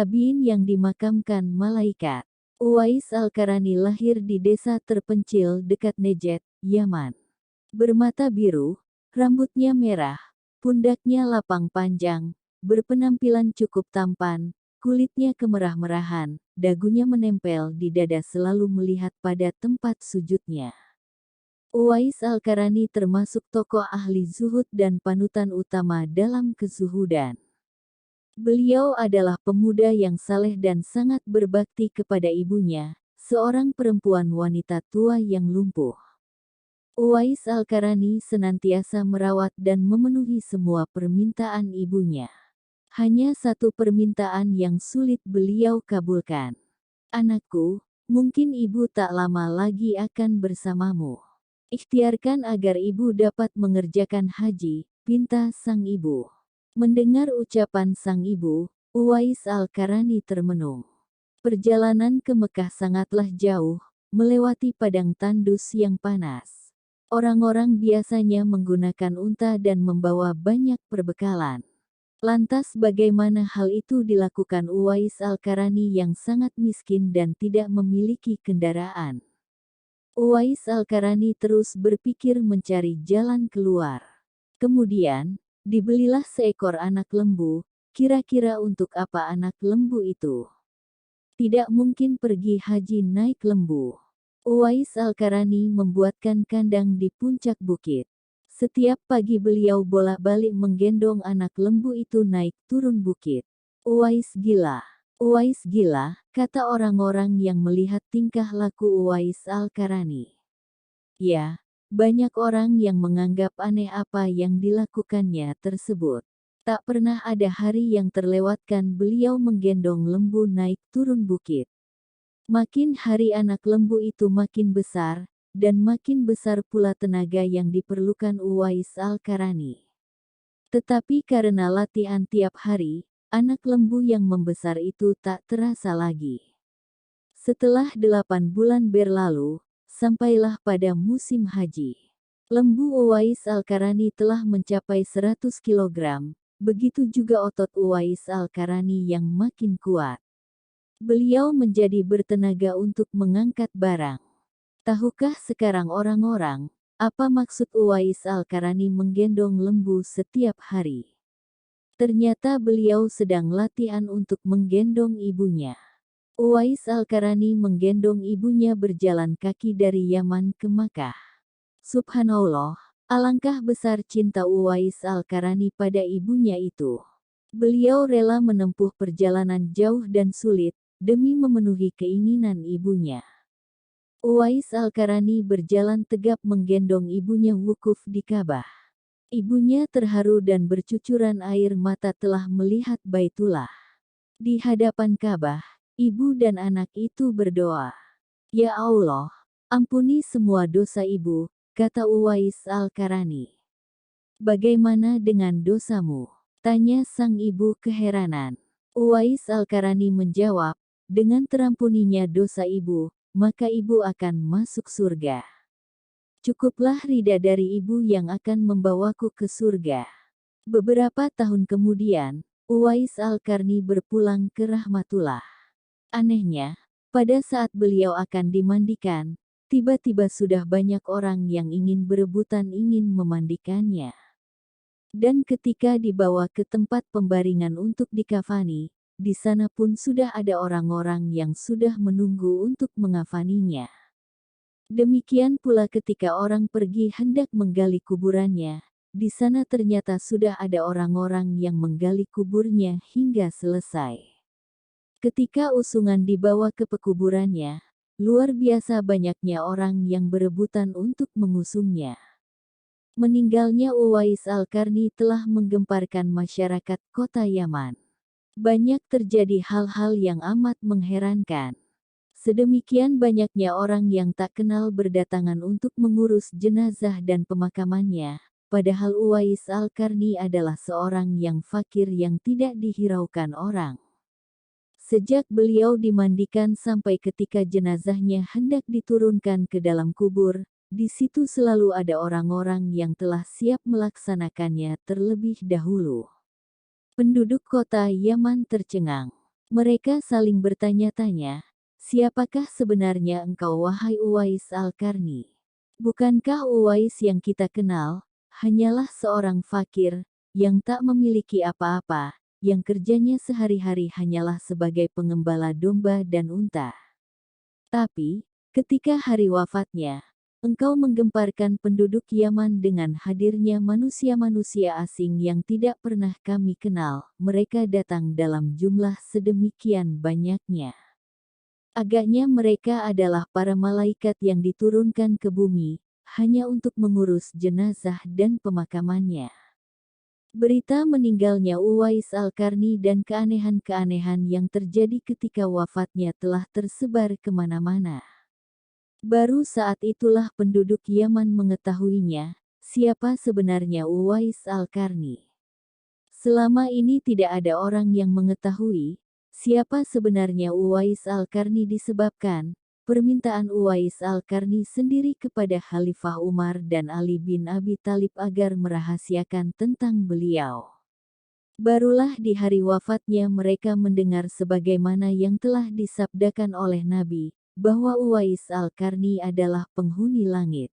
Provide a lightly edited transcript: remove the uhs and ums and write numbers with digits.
tabiin yang dimakamkan malaikat. Uwais Al-Qarani lahir di desa terpencil dekat Najd, Yaman. Bermata biru, rambutnya merah, pundaknya lapang panjang, berpenampilan cukup tampan, kulitnya kemerah-merahan, dagunya menempel di dada selalu melihat pada tempat sujudnya. Uwais Al-Qarani termasuk tokoh ahli zuhud dan panutan utama dalam kezuhudan. Beliau adalah pemuda yang saleh dan sangat berbakti kepada ibunya, seorang perempuan wanita tua yang lumpuh. Uwais Al-Qarani senantiasa merawat dan memenuhi semua permintaan ibunya. Hanya satu permintaan yang sulit beliau kabulkan. "Anakku, mungkin ibu tak lama lagi akan bersamamu. Ikhtiarkan agar ibu dapat mengerjakan haji," pinta sang ibu. Mendengar ucapan sang ibu, Uwais Al-Qarani termenung. Perjalanan ke Mekah sangatlah jauh, melewati padang tandus yang panas. Orang-orang biasanya menggunakan unta dan membawa banyak perbekalan. Lantas bagaimana hal itu dilakukan Uwais Al-Qarani yang sangat miskin dan tidak memiliki kendaraan? Uwais Al-Qarani terus berpikir mencari jalan keluar. Kemudian, dibelilah seekor anak lembu. Kira-kira untuk apa anak lembu itu? Tidak mungkin pergi haji naik lembu. Uwais Al-Qarani membuatkan kandang di puncak bukit. Setiap pagi beliau bolak-balik menggendong anak lembu itu naik turun bukit. Uwais gila. Uwais gila, kata orang-orang yang melihat tingkah laku Uwais Al-Qarani. Ya, banyak orang yang menganggap aneh apa yang dilakukannya tersebut. Tak pernah ada hari yang terlewatkan beliau menggendong lembu naik turun bukit. Makin hari anak lembu itu makin besar, dan makin besar pula tenaga yang diperlukan Uwais Al-Qarani. Tetapi karena latihan tiap hari, anak lembu yang membesar itu tak terasa lagi. Setelah 8 bulan berlalu, sampailah pada musim haji. Lembu Uwais Al-Qarani telah mencapai 100 kg, begitu juga otot Uwais Al-Qarani yang makin kuat. Beliau menjadi bertenaga untuk mengangkat barang. Tahukah sekarang orang-orang, apa maksud Uwais Al-Qarani menggendong lembu setiap hari? Ternyata beliau sedang latihan untuk menggendong ibunya. Uwais Al-Qarani menggendong ibunya berjalan kaki dari Yaman ke Makkah. Subhanallah, alangkah besar cinta Uwais Al-Qarani pada ibunya itu. Beliau rela menempuh perjalanan jauh dan sulit, demi memenuhi keinginan ibunya. Uwais Al-Qarani berjalan tegap menggendong ibunya wukuf di Ka'bah. Ibunya terharu dan bercucuran air mata telah melihat Baitullah. Di hadapan Ka'bah, ibu dan anak itu berdoa. "Ya Allah, ampuni semua dosa ibu," kata Uwais Al-Qarani. "Bagaimana dengan dosamu?" tanya sang ibu keheranan. Uwais Al-Qarani menjawab, "Dengan terampuninya dosa ibu, maka ibu akan masuk surga. Cukuplah ridha dari ibu yang akan membawaku ke surga." Beberapa tahun kemudian, Uwais Al-Qarani berpulang ke Rahmatullah. Anehnya, pada saat beliau akan dimandikan, tiba-tiba sudah banyak orang yang ingin berebutan ingin memandikannya. Dan ketika dibawa ke tempat pembaringan untuk dikafani, di sana pun sudah ada orang-orang yang sudah menunggu untuk mengafaninya. Demikian pula ketika orang pergi hendak menggali kuburannya, di sana ternyata sudah ada orang-orang yang menggali kuburnya hingga selesai. Ketika usungan dibawa ke pekuburannya, luar biasa banyaknya orang yang berebutan untuk mengusungnya. Meninggalnya Uwais Al-Qarani telah menggemparkan masyarakat kota Yaman. Banyak terjadi hal-hal yang amat mengherankan. Sedemikian banyaknya orang yang tak kenal berdatangan untuk mengurus jenazah dan pemakamannya, padahal Uwais Al-Qarani adalah seorang yang fakir yang tidak dihiraukan orang. Sejak beliau dimandikan sampai ketika jenazahnya hendak diturunkan ke dalam kubur, di situ selalu ada orang-orang yang telah siap melaksanakannya terlebih dahulu. Penduduk kota Yaman tercengang. Mereka saling bertanya-tanya, "Siapakah sebenarnya engkau wahai Uwais Al-Qarni? Bukankah Uwais yang kita kenal, hanyalah seorang fakir, yang tak memiliki apa-apa, yang kerjanya sehari-hari hanyalah sebagai pengembala domba dan unta. Tapi, ketika hari wafatnya, engkau menggemparkan penduduk Yaman dengan hadirnya manusia-manusia asing yang tidak pernah kami kenal. Mereka datang dalam jumlah sedemikian banyaknya. Agaknya mereka adalah para malaikat yang diturunkan ke bumi, hanya untuk mengurus jenazah dan pemakamannya." Berita meninggalnya Uwais Al-Qarni dan keanehan-keanehan yang terjadi ketika wafatnya telah tersebar kemana-mana. Baru saat itulah penduduk Yaman mengetahuinya, siapa sebenarnya Uwais Al-Qarni. Selama ini tidak ada orang yang mengetahui, siapa sebenarnya Uwais Al-Qarni disebabkan, permintaan Uwais Al-Qarni sendiri kepada Khalifah Umar dan Ali bin Abi Thalib agar merahasiakan tentang beliau. Barulah di hari wafatnya mereka mendengar sebagaimana yang telah disabdakan oleh Nabi, bahwa Uwais Al-Qarni adalah penghuni langit.